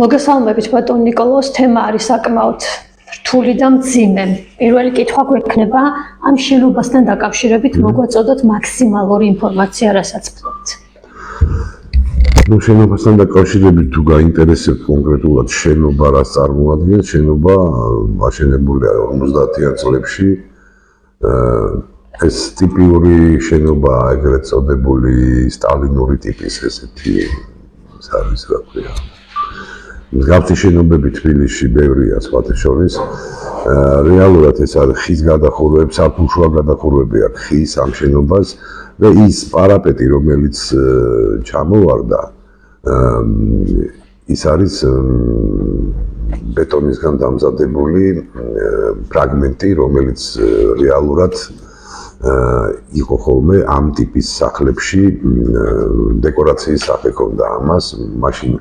მოგესალმებით ბატონ ნიკოლაოს, თემა არის საკმაოდ რთული და მძიმე. პირველი კითხვა გვექნება ამ შენობასთან დაკავშირებით მოგვაწოდოთ მაქსიმალური ინფორმაცია, რასაც ფლობთ. შენობასთან დაკავშირებით თუ გაინტერესებთ კონკრეტულად შენობა რას წარმოადგენს, შენობა აშენებულია 50-იან წლებში. ეს ტიპიური შენობა ეგრეთ წოდებული სტალინური ტიპის ესეთი არის რა ქვია. მსგავსი შენობები თბილისში ბევრია სხვათა შორის. რეალურად ეს არის ხის გადახურვები, საფუძვლა გადახურვები აქვს ხის ამ შენობას და ის პარაპეტი რომელიც ჩამოვარდა ის არის ბეტონისგან დამზადებული ფრაგმენტი, რომელიც რეალურად იყო ხოლმე ამ ტიპის სახლებში დეკორაციის სახე ჰქონდა ამას, მაშინ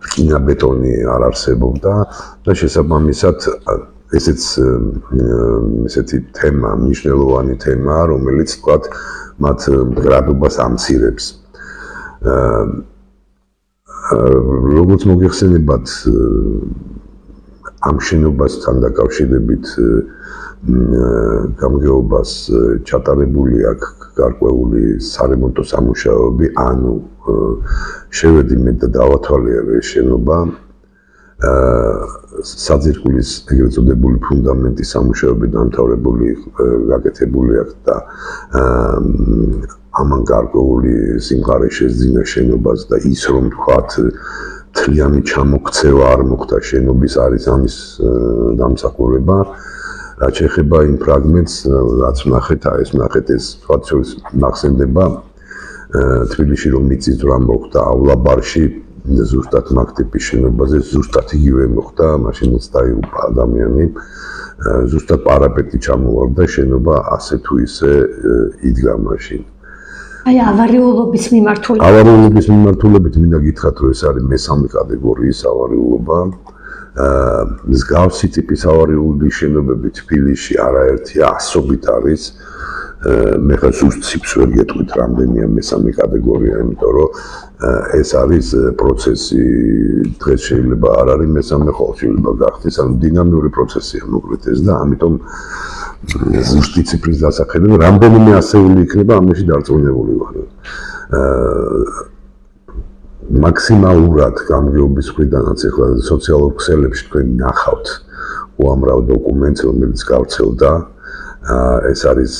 რკინა-ბეტონი არ არსებობდა და შესაბამისად ესეთი თემა, მნიშვნელოვანი თემა, რომელიც თქვათ მათ მდგრადობას ამცირებს. როგორც მოგეხსენებათ, ამ შენობასთან დაკავშირებით გამგეობას ჩატარებული აქვს გარკვეული სარემონტო სამუშაოები, ანუ შევედი მე და დავათვალიერე ეს შენობა საძირკვლის ეგრეთ წოდებული ფუნდამენტის სამუშაოები დამთავრებული გაკეთებული აქვს და ამან გარკვეული სიმყარე შეძინა შენობას და ის რომ თქვათ მთლიანი ჩამოქცევა არ მოხდა შენობის არის ამის დამსახურება. რაც შეეხება იმ ფრაგმენტს, რაც ვნახეთ, ეს თქვათ შორის მახსენდება თბილისში რომ მიწისძვრა მოხდაავლაბარში ზუსტად მაგ ტიპის შენობაზე ზუსტად იგივე მოხდა, მაშინაც დაიღუპა ადამიანი, ზუსტად პარაპეტი ჩამოვარდა, შენობა ასე თუ ისე იდგა მაშინ. აი ავარიულობის მიმართულებით. ავარიულობის მიმართულებით მინდა გითხრათ, რომ ეს არის მესამე კატეგორიის ავარიულობა. მსგავსი ტიპის ავარიული შენობები თბილისში არაერთია, ასობით არის. მე ხა ზუსტ ციფრს ვერ გეტყვით რამდენია მესამე კატეგორია, იმიტომ რომ ეს არის პროცესი, დღეს შეიძლება არ არის მესამე, ხოლმე შეიძლება გახდეს, ანუ დინამიური პროცესია მოკლედ ეს და ამიტომ ზუსტი ციფრის დასახედად რამდენიმე ასეული იქნება ამაში დარწმუნებული ვარ. მაქსიმალურად გამგეობის მხრიდანაც ახლა სოციალურ ქსელებში თქვენ ნახავთ უამრავ დოკუმენტს, რომელიც გავრცელდა. ეს არის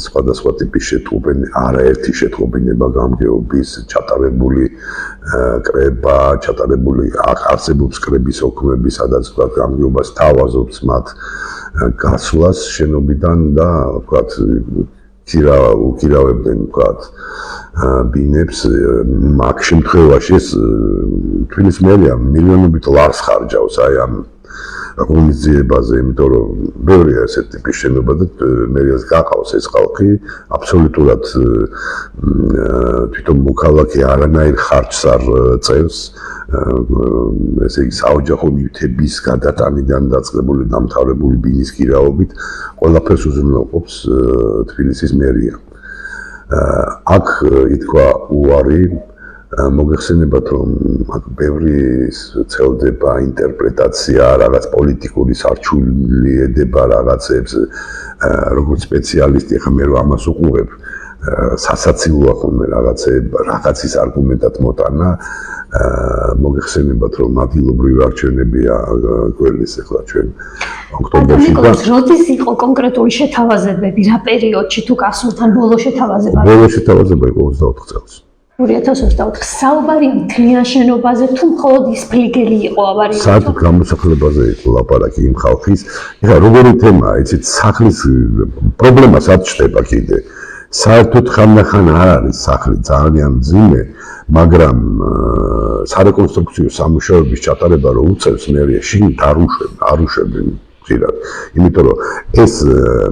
სხვადასხვა ტიპის შეტყობინება, არაერთი შეტყობინება გამგეობის, ჩატარებული კრება, ჩატარებული არსებობს კრების ოქმები, სადაც თქვა გამგეობას თავაზობს მათ გასვლას შენობიდან და თქვა უკირავებდნენ თქვათ ბინებს მაგ შემთხვევაში ეს თბილისის მერია მილიონობით ლარს ხარჯავს აი ამ ღონისძიებაზე, იმიტომ რომ ბევრია ესეთი ტიპის შენობა და მერიას გაყავს ეს ხალხი აბსოლუტურად თვითონ მოქალაქე არანაირ ხარჯს არ წევს ესე იგი საოჯახო ნივთების გადატანიდან დაწყებული დამთავრებული ბინის კირაობით ყველაფერს უზრუნველყოფს თბილისის მერია. აქ ითქვა უარი მოგეხსენებათ რომ აქ ბევრი ცელდება ინტერპრეტაცია, რაღაც პოლიტიკური სარჩული ედება რაღაცებს, როგორც სპეციალისტი, ახლა მე რომ ამას უყურებ, სასაცილოა ხოლმე რაღაცის არგუმენტად მოტანა, მოგეხსენებათ რომ ადგილობრივი არჩევნებია გველის ახლა ჩვენ ოქტომბერში და როდის იყო კონკრეტული შეთავაზებები, რა პერიოდში თუ გასულთან ბოლო შეთავაზება? ბოლო შეთავაზება იყო 24 წელს. 2024 საუბარია მთლიან შენობაზე თუ მხოლოდ ის ფლიგელი იყო ავარიული? საერთოდ გამოსახლებაზე იყო ლაპარაკი იმ ხალხის. ეხლა როგორი თემაა, იცით, სახლის პრობლემას არ ჩნდება კიდე. საერთოდ ხანდახან არ არის სახლი ძალიან მძიმე, მაგრამ სარეკონსტრუქციო სამუშაოების ჩატარება რო უწევს მერია შიგნით არ უშვებენ ხშირად. იმიტომ რომ ეს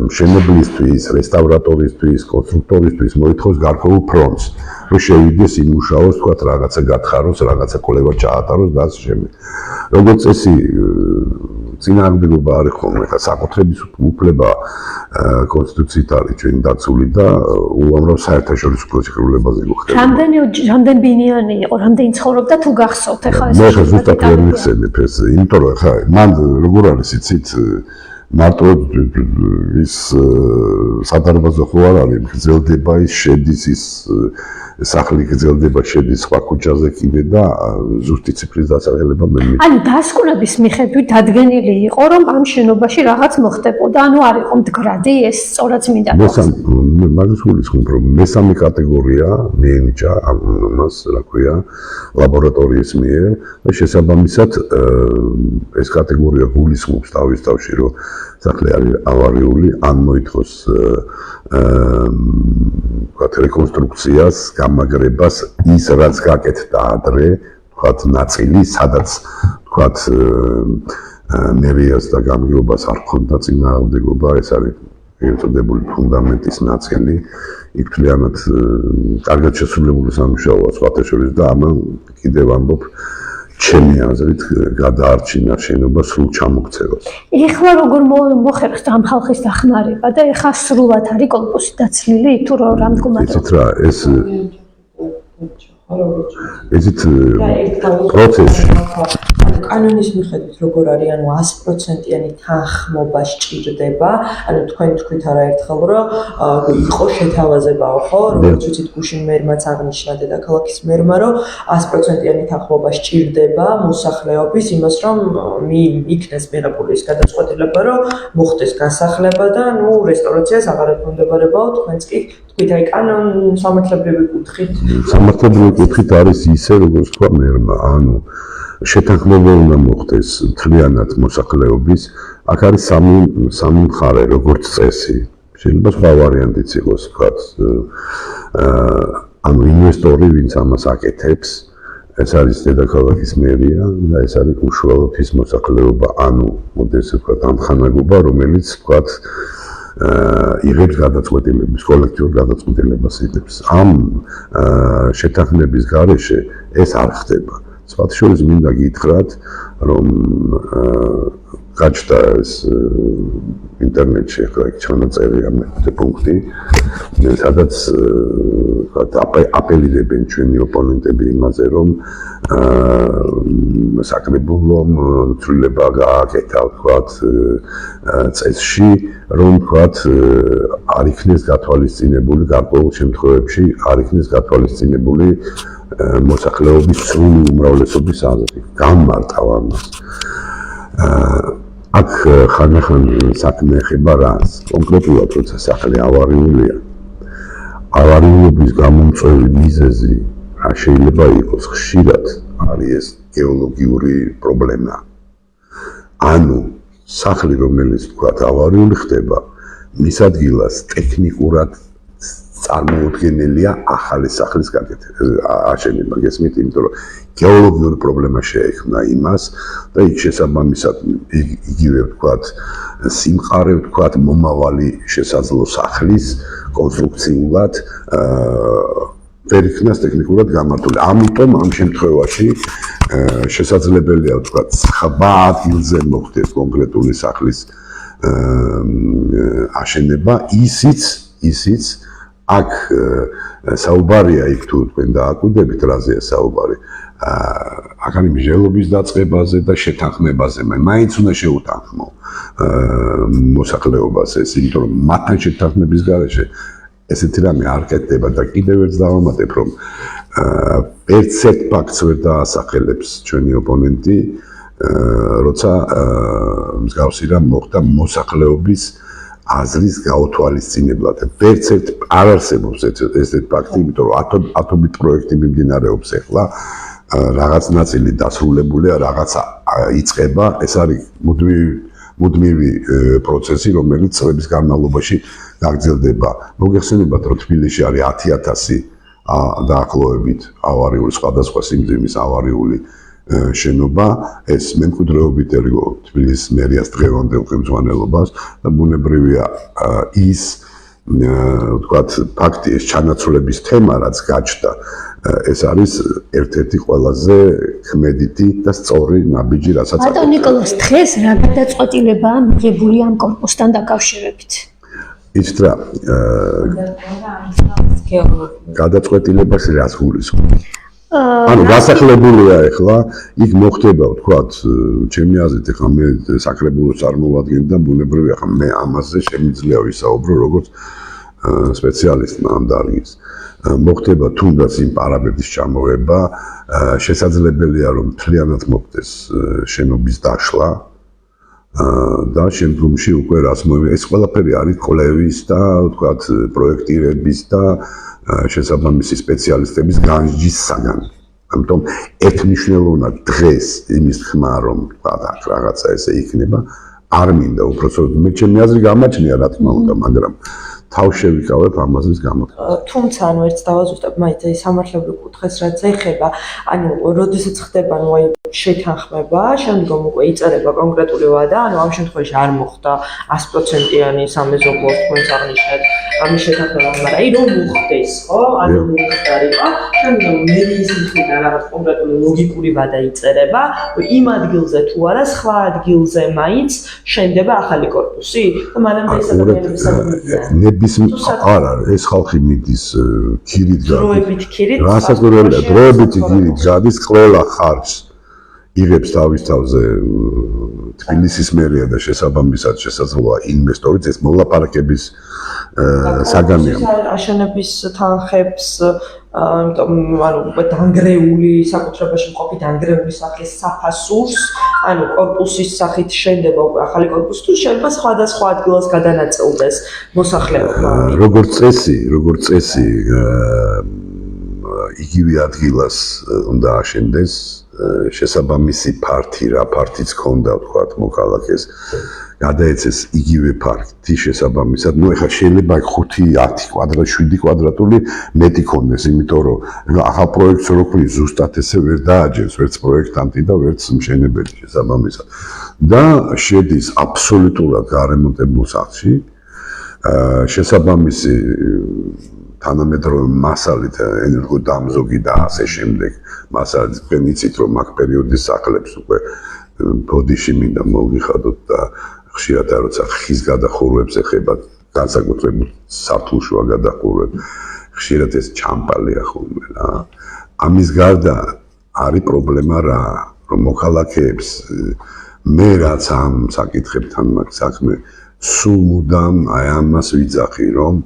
მშენებლისთვის, რესტავრატორისთვის, კონსტრუქტორისთვის მოითხოვს გარკვეულ ფრონტს, რომ შევიდეს იმუშაოს, თქვა რაღაცა გათხაროს, რაღაცა კვლევა ჩაატაროს და ასე შემდეგ. როგორც წესი წინააღმდეგობა არის ხოლმე, ხა საკუთრების უფლება კონსტიტუციით არის ჩვენი დაცული და უამრავ საერთაშორისო პროცედურებაზე გვხვდება. რამდენ ბინიანი იყო, რამდენი ცხოვრობდა თუ გახსოვთ ახლა ეს? მე ხა ზუსტად ვერ მიხსენებ ეს, იმიტომ რომ ხა მან როგორ არის იცით მარტო ის სადარბაზო ხო არ არის, გრძელდება ის შედის ის სახლი გრძელდება შედის სხვა ქუჩაზე კიდე და ზუსტი ციფრის დასახელება მე მითხრა. ანუ დასკვნების მიხედვით დადგენილი იყო, რომ ამ შენობაში რაღაც მოხდებოდა, ანუ არ იყო მდგრადი, ეს სწორად მინდა მესამე მაგის გულისხმობ რომ მესამე კატეგორია მიენიჭა ამას რა ქვია ლაბორატორიის მიერ და შესაბამისად ეს კატეგორია გულისხმობს თავის თავში რომ სახლი არის ავარიული ან მოითხოვს რეკონსტრუქციას, გამაგრებას ის რაც გაკეთდა ადრე, თქვათ ნაწილი, სადაც თქვათ მერიას და გამგეობას არ ჰქონდა წინააღმდეგობა, ეს არის ერთოდებული ფუნდამენტის ნაწილი, იქ მთლიანად კარგად შესრულებული სამუშაოა სხვათა შორის და ამან კიდევ ამბობ ჩემი აზრით გადაარჩინა შენობა სრულ ჩამოქცევას. ეხლა როგორ მოხერხს ამ ხალხის დახმარება და ეხლა სრულად არის კორპუსი დაცლილი თუ რა მდგომარეობა? ესეთ რა ეს ესეთ პროცესი კანონის მიხედვით როგორ არის, ანუ 100%-იანი თანხმობა სჭირდება, ანუ თქვენ თქვით არაერთხელ რომ იყო შეთავაზებაო, ხო, როგორც ვიცით გუშინ მერმაც აღნიშნა დედაქალაქის მერმა, რომ 100%-იანი თანხმობა სჭირდება მოსახლეობის იმას, რომ იქნეს მიღებული ის გადაწყვეტილება, რომ მოხდეს გასახლება და ნუ რესტავრაციას აღარ ექვემდებარებაო, თქვენც კი თქვით, აი კანონ სამართლებრივი კუთხით. სამართლებრივი კუთხით არის ისე, როგორც თქვა მერმა, ანუ შეთანხმება უნდა მოხდეს მთლიანად მოსახლეობის. აქ არის სამი მხარე, როგორც წესი. შეიძლება სხვა ვარიანტიც იყოს, ვთქვათ, ანუ ინვესტორი, ვინც ამას აკეთებს, ეს არის დედაქალაქის მერია და ეს არის უშუალოდ ის მოსახლეობა, ანუ მოდი ესე ვთქვათ, ამხანაგობა, რომელიც ვთქვათ იღებს გადაწყვეტილების, კოლექტიურ გადაწყვეტილებას იღებს. ამ შეთანხმების გარეშე ეს არ ხდება. სხვათა შორის მინდა გითხრათ, რომ გაჩნდა ეს ინტერნეტში ახლა ჩანაწერია მეხუთე პუნქტი, სადაც აპელირებენ ჩვენი ოპონენტები იმაზე, რომ საკრებულომ ცვლილება გააკეთა, ვთქვათ, წესში, რომ ვთქვათ, არ იქნეს გათვალისწინებული გარკვეულ შემთხვევებში, არ იქნეს გათვალისწინებული მოსახლეობის სრული უმრავლესობის აზრი. გამმარტავ ამას. აქ ხანდახან საქმე ეხება რას? კონკრეტულად როცა სახლი ავარიულია. ავარიულობის გამომწვევი მიზეზი რა შეიძლება იყოს? ხშირად არის ეს გეოლოგიური პრობლემა. ანუ სახლი, რომელიც თქვათ ავარიული ხდება, მის ადგილას ტექნიკურად წარმოუდგენელია ახალი სახლის აშენება, გესმით, იმიტომ რომ გეოლოგიური პრობლემა შეექმნა იმას და იქ შესაბამისად იგივე ვთქვათ, სიმყარე ვთქვათ, მომავალი შესაძლო სახლის კონსტრუქციულად ვერ იქნას ტექნიკურად გამართული. ამიტომ ამ შემთხვევაში შესაძლებელია ვთქვათ, სხვა ადგილზე მოხდეს კონკრეტული სახლის აშენება, ისიც აქ საუბარია იქ თუ თქვენ დააკვირდებით რაზეა საუბარი. აქ არის მსჯელობის დაწყებაზე და შეთანხმებაზე. მაინც უნდა შეუთანხმო მოსახლეობას ეს, იმიტომ რომ მათთან შეთანხმების გარეშე ესეთი რამე არ კეთდება და კიდევ ერთ დავამატებ, რომ ერთ ფაქტს ვერ დაასახელებს ჩვენი ოპონენტი, როცა მსგავსი რამ მოხდა მოსახლეობის აზრის გაუთვალისწინებლად. ვერცერთ არ არსებობს ესეთი ფაქტი, იმიტომ რომ ათობით პროექტი მიმდინარეობს ახლა, რაღაც ნაწილი დასრულებულია, რაღაც იწყება, ეს არის მუდმივი პროცესი, რომელიც წლების განმავლობაში გაგრძელდება. მოგეხსენებათ, რომ თბილისში არის 10,000 დაახლოებით ავარიული, სხვადასხვა სიმძიმის ავარიული შენობა, ეს მემკვიდრეობით ერგო თბილისის მერიას დღევანდელ ხელმძღვანელობას და ბუნებრივია ის ვთქვათ, ფაქტი ეს ჩანაცვლების თემა, რაც გაჩნდა ეს არის ერთ-ერთი ყველაზე ქმედითი და სწორი ნაბიჯი, რასაც ბატონ ნიკოლოზ, დღეს რა გადაწყვეტილებაა მიღებული ამ კორპუსთან დაკავშირებით? იცით რა, გადაწყვეტილებას რას გულისხმობს? ანუ გასახლებულია ეხლა, იქ მოხდება, ვთქვათ, ჩემი აზრით, ეხლა მე საკრებულოს წარმოვადგენ და ბუნებრივია, ხა მე ამაზე შემიძლია ვისაუბრო როგორც სპეციალისტმა ამ დარგის. მოხდება თუნდაც იმ პარამეტრის ჩამოღება, შესაძლებელია რომ მთლიანად მოხდეს შენობის დაშლა და შემდგომში უკვე რაც ეს ყველაფერი არის კვლევის და ვთქვათ პროექტირების და შესაბამისი სპეციალისტების განჯის საგანი. ამიტომ ერთმნიშვნელოვნად დღეს იმის თქმა რომ ვთქვათ აქ რაღაცა ესე იქნება არ მინდა უბრალოდ მე ჩემი აზრი გამაჩნია რა თქმა უნდა, მაგრამ თავს შევიკავებ ამაზრის გამოთქმას. თუმცა ანუ ერთ დავაზუსტებ მაინც ეს სამართლებრივ კუთხეს რაც ეხება, ანუ როდესაც ხდება ანუ აი შეთანხმება, შემდგომ უკვე იწერება კონკრეტული ვადა, ანუ ამ შემთხვევაში არ მოხდა 100%-იანი სამეზობლოს თქვენს აღნიშნეთ ამის შეთანხმება, მაგრამ აი რომ მოხდეს, ხო? ანუ მოხდარიყო, შემდგომ მედიის მხრიდან რაღაც კონკრეტული ლოგიკური ვადა იწერება, იმ ადგილზე თუ არა, სხვა ადგილზე მაინც შენდება ახალი კორპუსი და მანამდე ეს ადამიანები არა, ეს ხალხი მიდის ქირით გადის. დროებით ქირით. რასაკვირველია, დროებით ქირით გადის, ყველა ხარჯს იღებს თავის თავზე თბილისის მერია და შესაბამისად შესაძლოა ინვესტორიც ეს მოლაპარაკების საგანია. აშენების თანხებს, იმიტომ ანუ დანგრეული საკუთრებაში მყოფი დანგრეული სახის საფასურს, ანუ კორპუსის სახით შენდება უკვე ახალი კორპუსი თუ შეიძლება სხვადასხვა ადგილას გადანაწილდეს მოსახლეობა. როგორც წესი, იგივე ადგილას უნდა აშენდეს შესაბამისი ფართი, რა ფართიც ქონდა ვთქვათ მოქალაქეს გადაეცეს იგივე ფართი შესაბამისად. ნუ ეხლა შეიძლება 5-10 კვადრატ, 7 კვადრატული მეტი ქონდეს, იმიტომ რომ ახალ პროექტს რო ქმნის ზუსტად ესე ვერ დააჯერს ვერც პროექტანტი და ვერც მშენებელი შესაბამისად. და შედის აბსოლუტურად გარემონტებულ სახლში. შესაბამისი თანამედროვე მასალით ენერგოდამზოგი და ასე შემდეგ მასალით თქვენ იცით რომ აქ პერიოდის სახლებს უკვე ბოდიში მინდა მოვიხადოთ და ხშირად როცა ხის გადახურვებს ეხება განსაკუთრებულ სართულშუა გადახურვებს ხშირად ეს ჩამპალია ხოლმე რა. ამის გარდა არის პრობლემა რა რომ მოქალაქეებს მე რაც ამ საკითხებთან მაქვს საქმე სულ მუდამ აი ამას ვიძახი რომ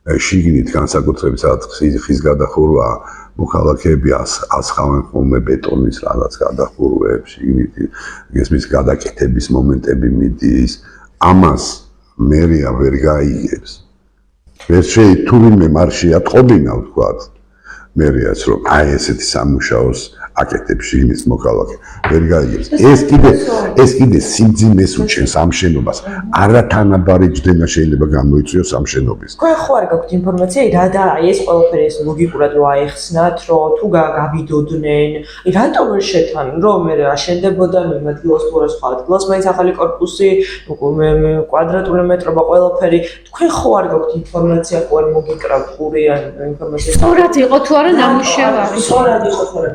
შიგნით განსაკუთრებით ხის გადახურვა მოქალაქეები ასხავენ ხოლმე ბეტონის რაღაც გადახურვებს, შიგნით გესმის გადაკეთების მომენტები მიდის, ამას მერია ვერ გაიგებს. ვერ შეიძლება თურმე მარში ატყობინა ვთქვათ მერიაც რომ აი ესეთი სამუშაოს აკეთებს შიგნით მოქალაქე ვერ გაიგებს. ეს კიდე სიმძიმეს უჩენს ამ შენობას. არათანაბარი ჯდენა შეიძლება გამოიწვიოს ამ შენობის. თქვენ ხო არ გაქვთ ინფორმაცია რა და აი ეს ყველაფერი ეს ლოგიკურად რო აეხსნათ, რომ თუ გავიდოდნენ, რატომ ვერ შეთანხმდნენ, რომ მე აშენდებოდა იმ ადგილას თუ არა სხვა ადგილას, მაინც ახალი კორპუსი, კვადრატული მეტრობა ყველაფერი. თქვენ ხო არ გაქვთ ინფორმაცია, ხო არ მოგიკრავთ ხური ან ინფორმაცია. სწორად იყო თუ არა ნამუშევარი. სწორად იყო თუ არა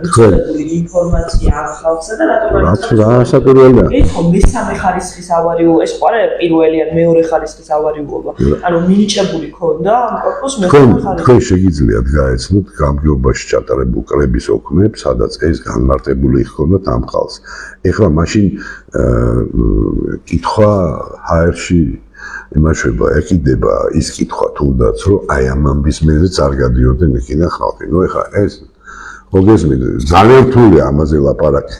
ინფორმაცია ამ ხალხსა და რატომ რა საკურველია. ეს ხო მესამე ხარისხის ავარიო, ეს ყარა პირველი ან მეორე ხარისხის ავარიულობა. ანუ მინიჭებული ქონდა ამ კორპუსს მესამე ხარისხი. თქვენ შეგიძლიათ გაეცნოთ გამგეობაში ჩატარებულ კრების ოქმებს, სადაც ეს განმარტებული იქონდათ ამ ხალხს. ეხლა მაშინ კითხვა ჰაერში იმაშובה, ეკიდება ის კითხვა თუნდაც რომ აი ამ ამბის მიზეზს არ გადიოდნენ იქიდან ხალხი. ნუ ეხლა ეს მოგესმით, ძალიან რთულია ამაზე ლაპარაკი,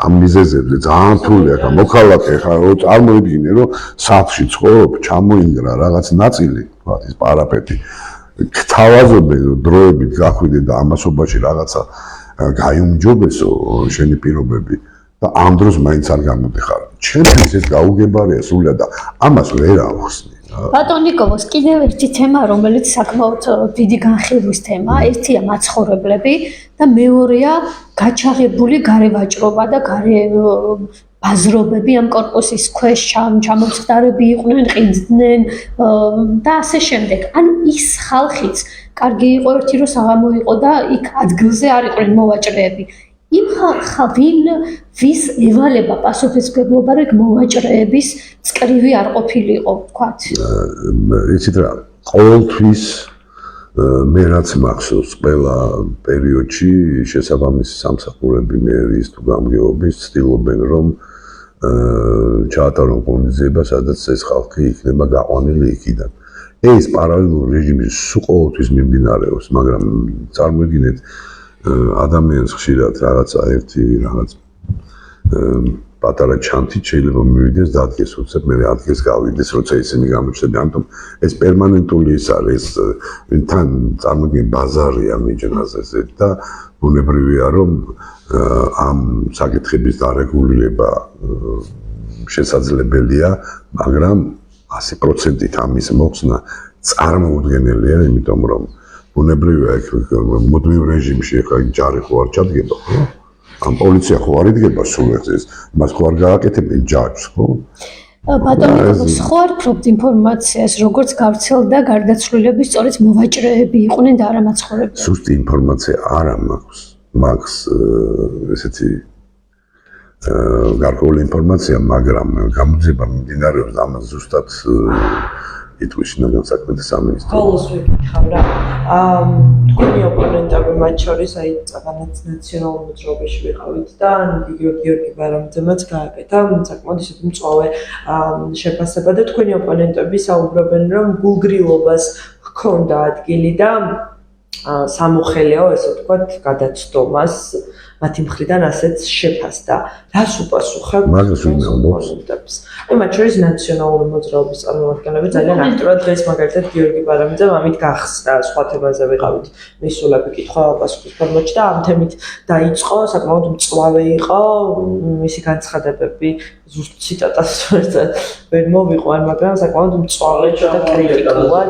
ამ მიზეზებზე ძალიან რთულია, ხა მოქალაქე ხა წარმოიდგინე, რომ სახლში ცხოვრობ, ჩამოინგრა რაღაც ნაწილი, თქვა ის პარაპეტი. თავაზობენ დროებით გახვიდე და ამასობაში რაღაცა გაიუმჯობესო შენი პირობები და ამ დროს მაინც არ გამოდიხარ. ჩემთვის ეს გაუგებარია სულად და ამას ვერ ავხსნი. ბატონ ნიკოლოზ, კიდევ ერთი თემა, რომელიც საკმაოდ დიდი განხილვის თემა, ერთია მაცხოვრებლები და მეორეა გაჩაღებული გარევაჭრობა და ბაზრობები ამ კორპუსის ქვეშ ჩამოწყდარები იყვნენ, ყიდდნენ და ასე შემდეგ. ანუ ის ხალხიც კარგი იყო ერთი რომ საღამო იყო და იქ ადგილზე არ იყვნენ მოვაჭრეები. იმ ვის ევალება პასუხისმგებლობა რა მოვაჭრეების წკრივი არ ყოფილიყო, ვთქვათ. იცით რა, ყოველთვის მე რაც მახსოვს ყველა პერიოდში შესაბამისი სამსახურები მერის თუ გამგეობის ცდილობენ რომ ჩაატარონ ღონისძიება, სადაც ეს ხალხი იქნება გაყვანილი იქიდან. ეს პარალელური რეჟიმი სულ ყოველთვის მიმდინარეობს, მაგრამ წარმოიდგინეთ ადამიანს ხშირად რაღაცა ერთი რაღაც პატარა ჩანთით შეიძლება მივიდეს და ადგეს უცებ მე ადგეს გავიდეს როცა ისინი გამოჩნდება ამიტომ ეს პერმანენტული ის არის თან წარმოიდგინე ბაზარია მიჯნაზე და ბუნებრივია რომ ამ საკითხების დარეგულირება შესაძლებელია მაგრამ 100%-ით ამის მოხსნა წარმოუდგენელია იმიტომ რომ ბუნებრივია მუდმივ რეჟიმში ახლა ჯარი ხო არ ჩადგება ხო ამ პოლიცია ხო არ იდგება სულ ეს მას ხო არ გააკეთებენ ჯარს ხო ბატონო ხო არ ფლობთ ინფორმაციას როგორც გავრცელდა გარდაცვლილების სწორედ მოვაჭრეები იყვნენ და არა მაცხოვრებლები სუსტი ინფორმაცია არა მაქვს ესეთი გარკვეული ინფორმაცია მაგრამ გამოძიება მიმდინარეობს ამას ზუსტად იტყვის შინაგან საქმეთა სამინისტრო. Ყოველს ვიკითხავ რა. თქვენი ოპონენტები მათ შორის აი წაგანაც ნაციონალურ მოძრაობაში ვიყავით და გიორგი ბარამძემაც გააკეთა საკმაოდ ისეთი მწვავე შეფასება და თქვენი ოპონენტები საუბრობენ რომ გულგრილობას ჰქონდა ადგილი და სამოხელეო ესე ვთქვათ გადაცდომას მათი მხრიდან ასეც შეფასდა. რას უპასუხებ? მაგას ვიმეუბნებს. აი მათ შორის ნაციონალური მოძრაობის წარმომადგენლები ძალიან აქტიურად დღეს მაგალითად გიორგი ბარამიძემ ამით გახსნა სხვა თემაზე ვიყავით მისულები კითხვა პასუხის ფორმატში და ამ თემით დაიწყო საკმაოდ მწვავე იყო მისი განცხადებები ზუსტ ციტატას ვერ მოვიყვან მაგრამ საკმაოდ მწვავე და კრიტიკულად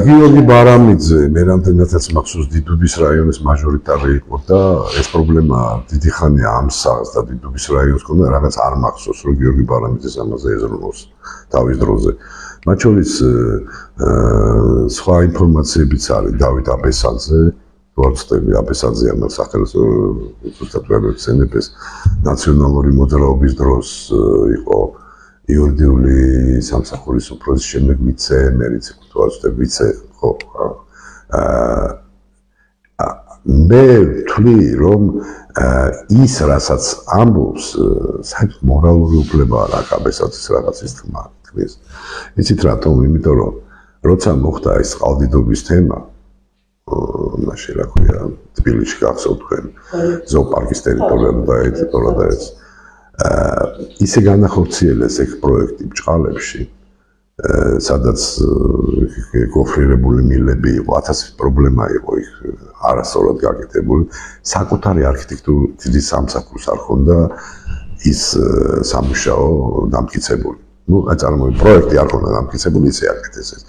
გიორგი ბარამიძე მე რამდენადაც მახსოვს დიდუბის რაიონის მაჟორიტარი იყო და ეს პრობლემა დიდი ხანია ამ სახლს და დიდუბის რაიონს ქონდა რაღაც არ მახსოვს რომ გიორგი ბარამიძეს ამაზე ეზრუნოს თავის დროზე მათ შორის სხვა ინფორმაციებიც არის დავით აბესაძე ვარცდები აბესაძე ამას სახელს ზუსტად ვერ ვცენებ ეს ნაციონალური მოძრაობის დროს იყო იურიდიული სამსახურის უფროსის შემდეგ ვიცე-მერიც ვარცდები ვიცე ხო მე ვთვლი რომ ის რასაც ამბობს საერთოდ მორალური უფლება არ აქვს აბესაძის რაღაცის თქმის იცით რატომ იმიტომ რომ როცა მოხდა ეს წყალდიდობის თემა მაშინ რა ქვია თბილისში გახსოვთ თქვენ ზოოპარკის ტერიტორიაზე და ეს ისე განახორციელეს ეს პროექტი ბჭყალებში სადაც გოფრირებული მილები იყო 1000 პრობლემა იყო იქ არასწორად გაკეთებული საკუთარი არქიტექტურის სამსახურს არ ჰქონდა ის სამუშაო დამტკიცებული ну წარმოიდგინე პროექტი არ ჰქონდა დამტკიცებული ისე აკეთეს ეს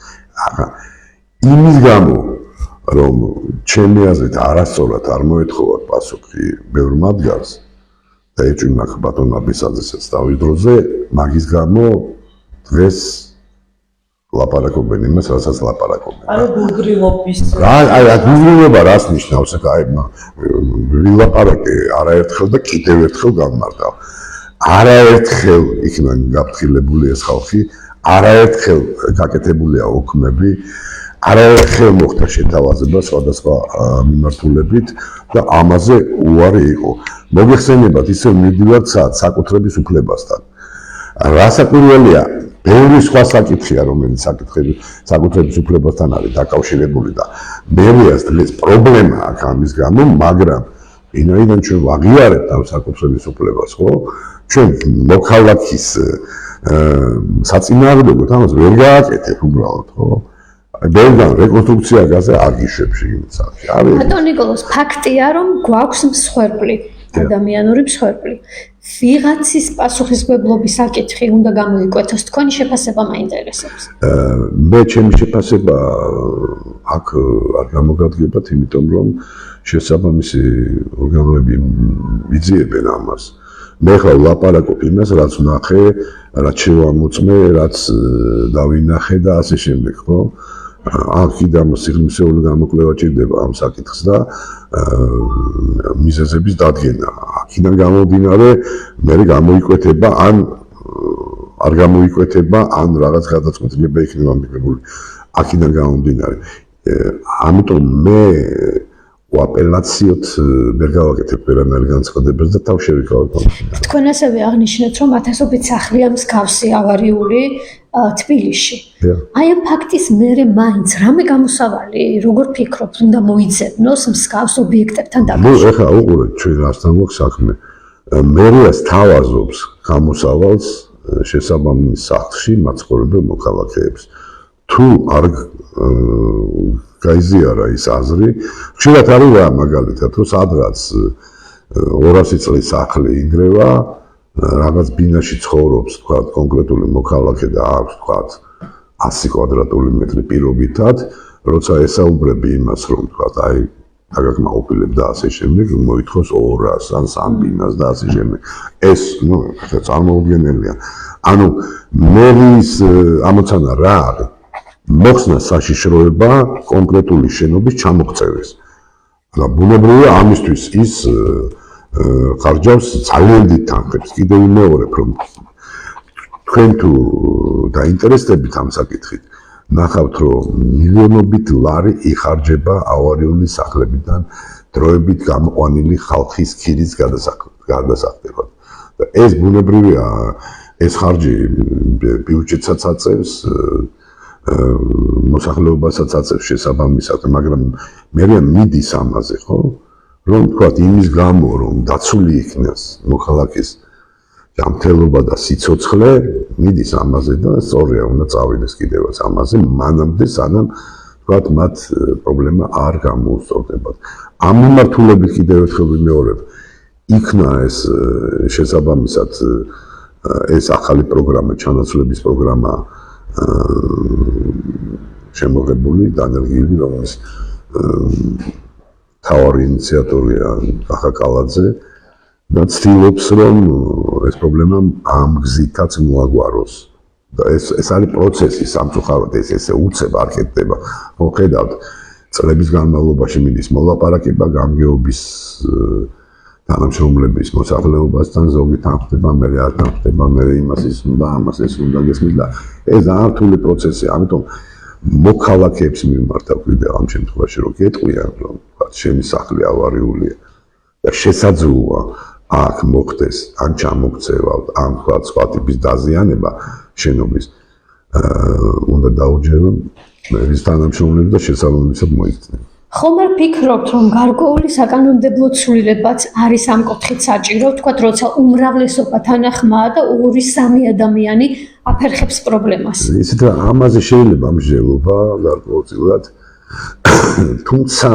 იმის გამო რომ ჩემი აზრით არასწორად არ მოეთხოვა პასუხი ბევრ მათგანს და ეჭვმა ბატონ აბესაძესაც თავის დროზე მაგის გამო დღეს ლაპარაკობენ იმას, რასაც ლაპარაკობენ. ანუ გულგრილობის აი გულგრილობა რას ნიშნავს? აი ვილაპარაკე არაერთხელ და კიდევ ერთხელ გამმართავ. არაერთხელ იქნა გაფრთხილებული ეს ხალხი, არაერთხელ გაკეთებულია ოქმები, არაერთხელ მოხდა შეთავაზება სხვადასხვა მიმართულებით და ამაზე უარი იყო. მოგეხსენებათ ისე მივდივართ საკუთრების უფლებასთან. რასაკვირველია ბევრი სხვა საკითხია, რომელიც საკუთრების უფლებასთან არის დაკავშირებული და ბევრია დღეს პრობლემა აქ ამის გამო, მაგრამ ვინაიდან ჩვენ ვაღიარებთ ამ საკუთრების უფლებას, ხო? ჩვენ მოქალაქის საწინააღმდეგოდ ამას ვერ გააკეთებ უბრალოდ, ხო? ბევრგან რეკონსტრუქცია გაზე აგიშვებ შეგიძლიათ. არის ბატონ ნიკოლოზ, ფაქტია რომ გვაქვს მსხვერპლი, ადამიანური მსხვერპლი. ვიღაცის პასუხისმგებლობის საკითხი უნდა გამოიკვეთოს, თქვენი შეფასება მაინტერესებს. მე ჩემი შეფასება აქ არ გამოგადგებათ, იმიტომ რომ შესაბამისი ორგანოები მიძიებენ ამას. მე ხა ვლაპარაკობ იმას, რაც ვნახე, რაც შევამოწმე, რაც დავინახე და ასე შემდეგ, ხო? აქედან სიღრმისეული გამოკვლევა ჭირდება ამ საკითხს და მიზეზების დადგენა. აქედან გამომდინარე, მე გამოიკვეთება ან არ გამოიკვეთება, ან რაღაც გადაწყვეტილება იქნება მიღებული. აქედან გამომდინარე. ამიტომ მე აპელაციოთ ვერ გავაკეთებ ვერანაირ განცხადებას და თავ შევიკავებ. თქვენ ასევე აღნიშნეთ, რომ ათასობით სახლია მსგავსი ავარიული თბილისში. აი ამ ფაქტის მერე მაინც რამე გამოსავალი, როგორ ფიქრობთ, უნდა მოიძებნოს მსგავს ობიექტებთან დაკავშირებით? ეხლა უყურეთ, ჩვენ რასთან გვაქვს საქმე. მერიას თავაზობს გამოსავალს შესაბამის სახლში მაცხოვრებელ მოქალაქეებს. თუ არ გაიზიარა ის აზრი, ხშირად არის რა მაგალითად, რომ სადღაც 200 წლის სახლი იგრევა, რაღაც ბინაში ცხოვრობს, თქვა, კონკრეტული მოქალაქე და აქვს, თქვა, 100 კვადრატული მეტრი პირობითად, როცა ესაუბრები იმას, რომ თქვა, აი, დაგაკმაყოფილებ და ასე შემდეგ, მოითხოვს 200 ან 3 ბინას და ასე შემდეგ. ეს, წარმოუდგენელია. ანუ მერის ამოცანა რა არის? მოხსნა საშიშროება კონკრეტული შენობის ჩამოღწევის. და ბუნებრივია ამისთვის ის ხარჯავს ძალიან დიდ თანხებს. კიდევ ვიმეორებ, რომ თქვენ თუ დაინტერესდებით ამ საკითხით, ნახავთ, რომ მილიონობით ლარი იხარჯება ავარიული სახლებიდან დროებით გამოყვანილი ხალხის ქირის გადასახდებად. და ეს ბუნებრივია, ეს ხარჯი ბიუჯეტსაც აწევს, მოსახლეობასაც აწევს შესაბამისად, მაგრამ მე მიდის ამაზე, ხო? რომ თქვა იმის გამო, რომ დაცული იქნას მოქალაქის ჯანმრთელობა და სიცოცხლე, მიდის ამაზე და სწორია, უნდა წავიდეს კიდევაც ამაზე, მანამდე სანამ თქვა მათ პრობლემა არ გამოუსწორდებათ. ამ მიმართულებით კიდევ ერთხელ ვიმეორებ, იქნა ეს შესაბამისად ეს ახალი პროგრამა, ჩანაცვლების პროგრამა შემოღებული, დანერგილი, რომელიც თავარი ინიციატორია კახა კალაძე და ცდილობს, რომ ეს პრობლემა ამ გზითაც მოაგვაროს. და ეს არის პროცესი, სამწუხაროდ ეს ესე უცებ არ ხდება. მოხედავთ, წლების განმავლობაში მიდის მოლაპარაკება გამგეობის თანამშრომლების მოსახლეობასთან, ზოგი თანხდება, მე არ თანხდება, მე იმას ის უნდა, ამას ეს უნდა გესმის და ეს ძალიან რთული პროცესია. ამიტომ მოქალაქეებს მიმართავ კიდევ ამ შემთხვევაში, რომ გეტყვიან, რომ შენი სახლი ავარიულია და შესაძლოა აქ მოხდეს ან ჩამოქცევა, ან სხვა ტიპის დაზიანება შენობის, უნდა დაუჯერონ მერის თანამშრომლებს და შესაბამისად მოიქცნენ. ხომ არ ფიქრობთ, რომ გარკვეული საკანონმდებლო ცვლილებაც არის ამ კუთხით საჭირო, თქვათ, როცა უმრავლესობა თანახმაა და 2-3 ადამიანი აფერხებს პრობლემას? ისეთ რა, ამაზე შეიძლება მსჯელობა გარკვეულწილად, თუმცა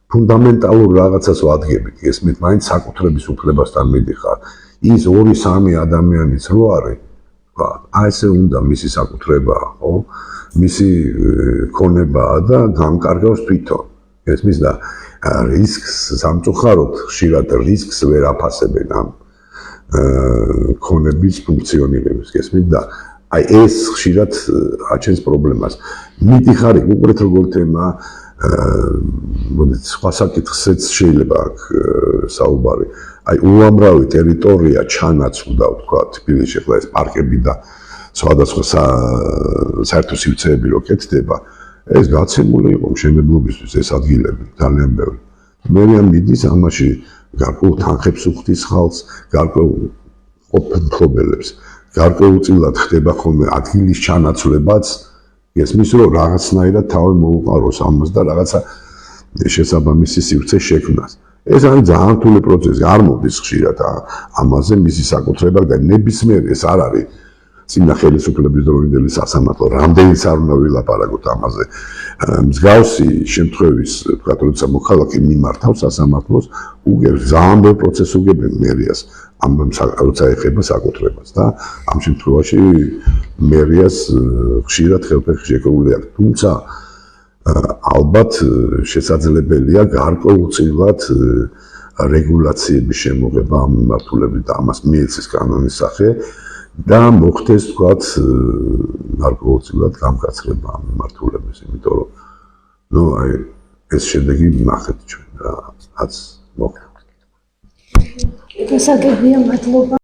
ფუნდამენტალურ რაღაცას ვადგებით, ესმით, მაინც საკუთრების უფლებასთან მიდიხარ. ის 2-3 ადამიანიც რო არის, აი ესე უნდა მისი საკუთრებაა, ხო? მისი ქონებაა და გამკარგავს თვითონ. ესმის და რისკს სამწუხაროდ ხშირად რისკს ვერ აფასებენ ამ ქონების ფუნქციონირებას. ესმის და აი ეს ხშირად აჩენს პრობლემას. მიდიხარ უყურეთ როგორ თემა, სხვა საკითხზეც შეიძლება აქ საუბარი. აი უამრავი ტერიტორია ჩანაცვლდა, ვთქვა, თბილისში ახლა ეს პარკები და სხვადასხვა საერთო სივრცეები რო კეთდება, ეს გაცემული იყო მშენებლობისთვის ეს ადგილები ძალიან ბევრი. მე მიდის ამაში გარკვეულ თანხებს უხდის ხალხს, გარკვეულ ყოფნთობელებს, გარკვეულწილად ხდება ხოლმე ადგილის ჩანაცვლებაც, ესმის რომ რაღაცნაირად თავი მოუყაროს ამას და რაღაცა შესაბამისი სივრცე შექმნას. ეს არის ძალიან რთული პროცესი, არ მოდის ხშირად ამაზე მისი საკუთრება და ნებისმიერ ეს არ არის წინა ხელისუფლების დროინდელი სასამართლო, რამდენიც არ უნდა ვილაპარაკოთ ამაზე. მსგავსი შემთხვევის, თქვა, როცა მოქალაქე მიმართავს სასამართლოს, უგებს ძალიან ბევრ პროცესს უგებენ მერიას, როცა ეხება საკუთრებას და ამ შემთხვევაში მერიას ხშირად ხელფეხი შეკრული აქვს. თუმცა ალბათ შესაძლებელია გარკვეულწილად რეგულაციების შემოღება ამ მიმართულებით და ამას მიეცეს კანონის სახე და მოხდეს თქვათ გარკვეულწილად გამკაცრება ამ მიმართულების, იმიტომ რომ ნუ აი ეს შედეგი ნახეთ ჩვენ რა რაც მოხდა. გასაგებია, მადლობა.